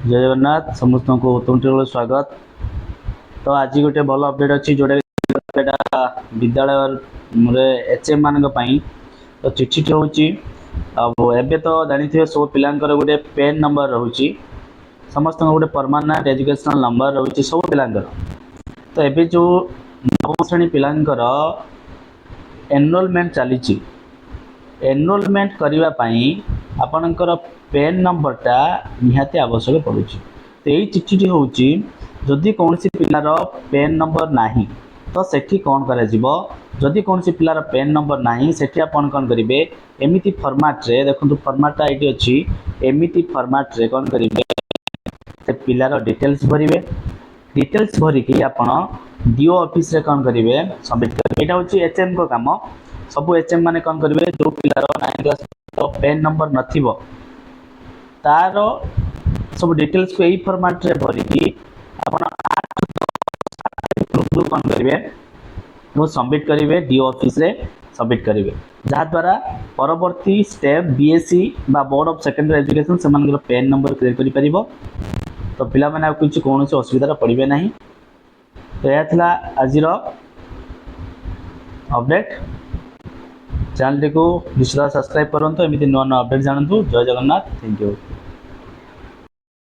जय जगन्नाथ समस्त को उत्तम स्वागत। तो आज गोटे भल अपडेट अच्छी जोटा विद्यालय एचएम मान तो चिठी हूँ एवं तो जानी थे सब पिलांकर गोटे पेन नंबर रोचे समस्त गोटे परमानेंट एजुकेशनल नंबर रोचे सब पिलांकर। तो एबे जो नवम श्रेणी पिलांकर एनरोलमेंट चली एनरोलमेंट करने आपणकर पेन नंबरटा निहाती आवश्यक पड़ुछि। तो यही चिठी हूँ जदि कौन पिलार पेन नंबर नाही तो सेठी कौन कर जदि कौन पिलार पेन नंबर नाही सेठी आपण कौन करेंगे एमती फॉर्मेट रे देखो फॉर्मेटा ये अच्छी एमती फॉर्मेट रे कौन करेंगे से पिलार डिटेल्स भरिवे डिटेल्स भरिकी आपण डीओ ऑफिस रे कौन करेंगे सबमिट करेंगे। यहाँ हूँ एचएम को काम सब एचएम माने कौन करेंगे जो पिलार 9 क्लास पेन नंबर नथिबो तार सब डिटेल्स को यही फॉर्मेट रे भरिकी आपण कौन करेंगे वो सबमिट करेंगे डीओ ऑफिस रे सबमिट करेंगे जहाँ द्वारा परवर्ती स्टेप बीएससी बा बोर्ड ऑफ सेकेंडरी एजुकेशन से पेन नंबर क्रिएट कर पारिबो। तो पिला माने कुछ कौन असुविधा पड़े ना। तो यह था आज अपडेट। चैनल टी को निश्चित सब्सक्राइब करूँ एमती नुआ नुआ अपडेट जानतु। जय जगन्नाथ, थैंक यू।